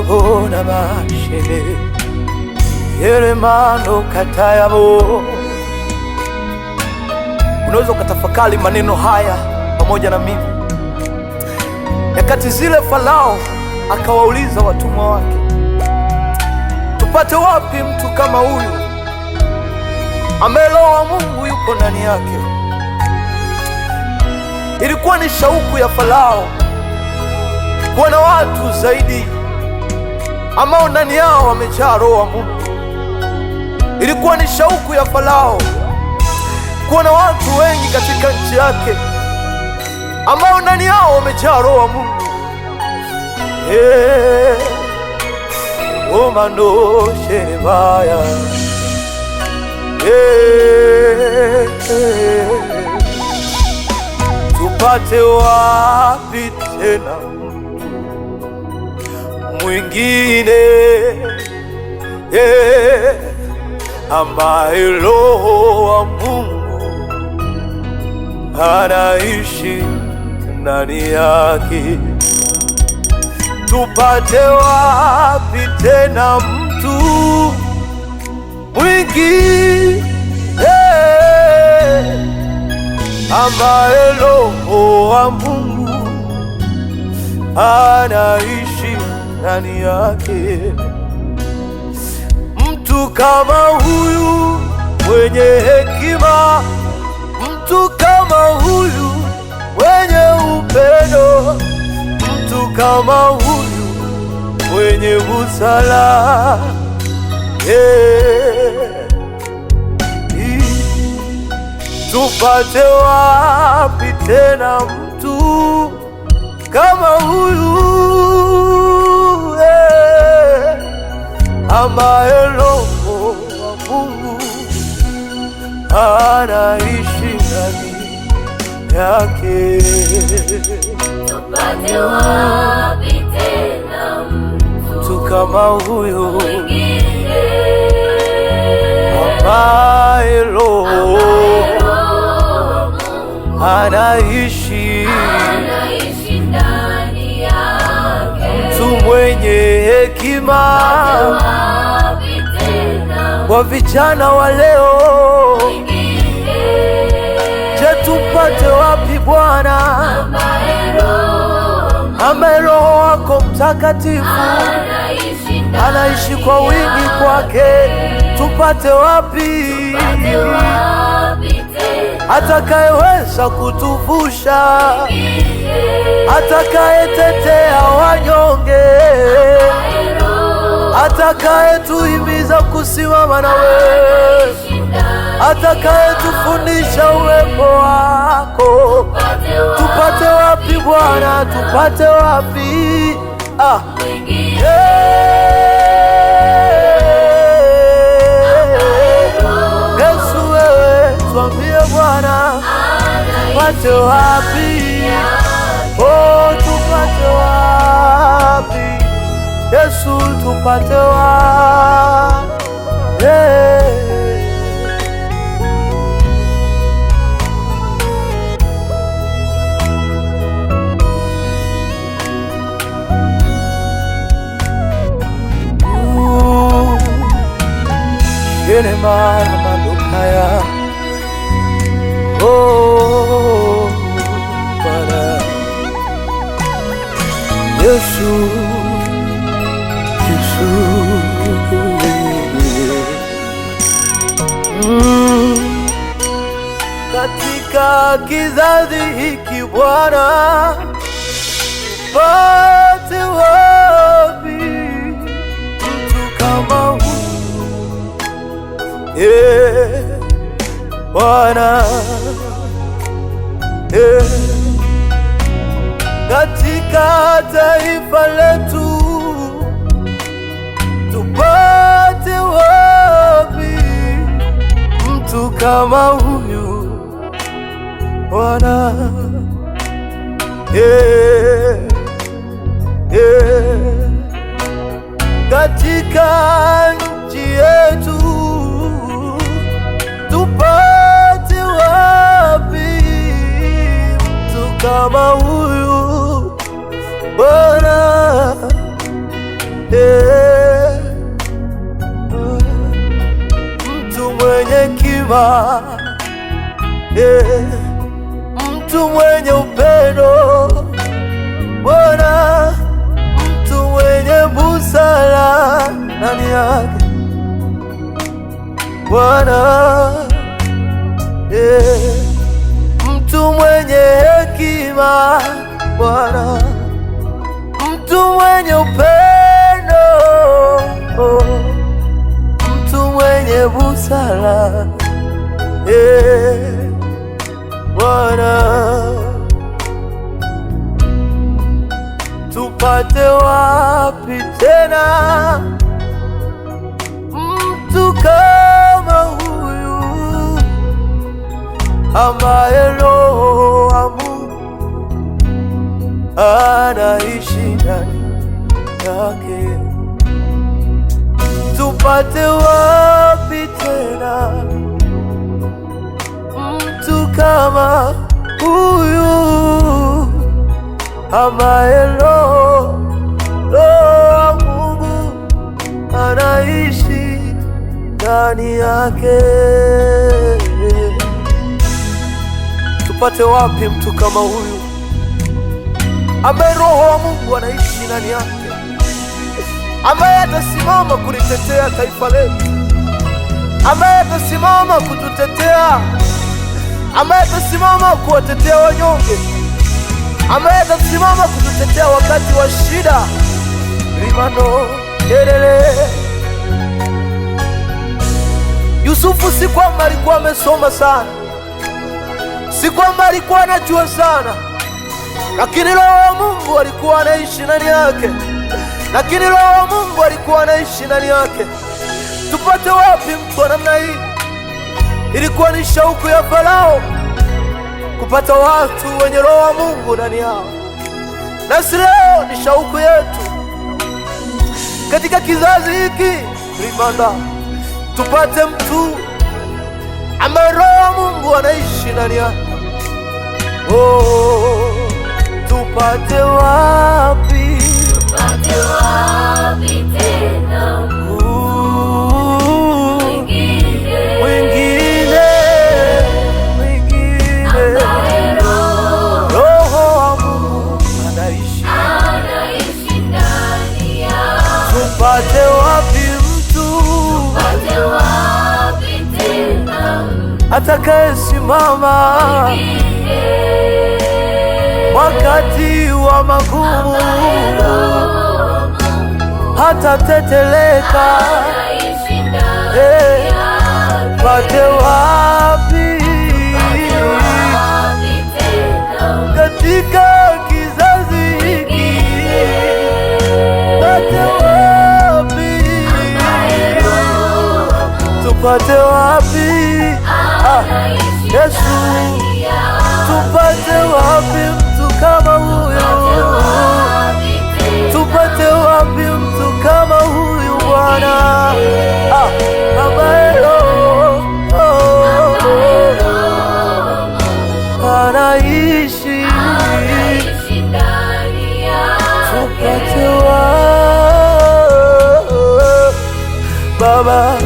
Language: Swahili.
katayabona mashe yeremano katayabo. Unaweza ukatafakari maneno haya pamoja na mimi. Nyakati zile Farao akawauliza watumwa wake, tupate wapi mtu kama huyu ambaye Roho wa Mungu yupo ndani yake? Ilikuwa ni shauku ya Farao kuwa na watu zaidi ambao ndani yao wamejaa Roho wa Mungu. Ilikuwa ni shauku ya Farao kuwa na watu wengi katika nchi yake ambao ndani yao wamejaa Roho wa Mungu. Omano sherebaya tupate wapi tena mwingine ambaye Roho wa Mungu anaishi ndani yake? Tupate wapi tena mtu mwingine ambaye Roho wa Mungu anaishi ndani yake? Mtu kama huyu mwenye hekima, mtu kama huyu mwenye upendo, mtu kama huyu mwenye busara, tupate wapi tena mtu kama huyu ambaye Roho wa Mungu anaishi ndani yake? Tupate wapi tena mtu kama huyu mwingine ambaye Roho anaishi ndani yake? Mtu mwenye hekima kwa vijana wa leo, je, tupate wapi Bwana ambaye Roho wako Mtakatifu anaishi kwa wingi kwake? Tupate wapi atakayeweza kutuvusha, atakayetetea wanyonge, atakayetuhimiza kusimama na wewe, atakayetufundisha uwepo wako? Tupate wapi Bwana? Tupate wapi? Yesu, wewe tuambie Bwana, tupate wapi? Oh, tupate wapi? Yesu, tupate wapi? Yeremana mandukaya, oh Bwana Yesu, Yesu, katika kizazi hiki Bwana, tupate wapi mtu kama huyu Bwana? Katika taifa letu tupate wapi mtu kama huyu Bwana? Katika nchi yetu tupate wapi mtu kama huyu Bwana? mtu mwenye upendo Bwana, mtu mwenye busara ndani yake Bwana, mtu mwenye hekima Bwana, mtu mwenye upendo, mtu mwenye busara Bwana. Tupate wapi tena mtu kama huyu ambaye Roho wa Mungu anaishi ndani yake? Tupate wapi tena mtu kama huyu ambaye Roho wa Mungu anaishi ndani yake? Tupate wapi mtu kama huyu ambaye Roho wa Mungu anaishi ndani yake, ambaye atasimama kulitetea taifa letu, ambaye atasimama kututetea, ambaye atasimama kuwatetea wanyonge, ambaye atasimama kututetea wakati wa shida. Rimano kelele. Yusufu si kwamba alikuwa amesoma sana, si kwamba alikuwa anajua sana, lakini Roho wa Mungu alikuwa anaishi ndani yake, lakini Roho wa Mungu alikuwa anaishi ndani yake. Tupate wapi mtu wa namna hii? Ilikuwa ni shauku ya Farao kupata watu wenye Roho wa Mungu ndani yao, nasi leo ni shauku yetu katika kizazi hiki Rimanda, tupate mtu ambaye Roho wa Mungu anaishi ndani yake. Tupate wapi? Tupate wapi tena mwingine ambaye Roho wa Mungu anaishi ndani yake? Tupate wapi mtu? Tupate wapi tena atakayesimama wakati wa magumu, hatateteleka. Pate wapi katika kizazi hiki? Pate wapi? Tupate wapi? Yesu, tupate wapi mtu kama huyu? Tupate wapi mtu kama huyu Bwana, ambaye anaishi ndani yake? Tupate wapi Baba?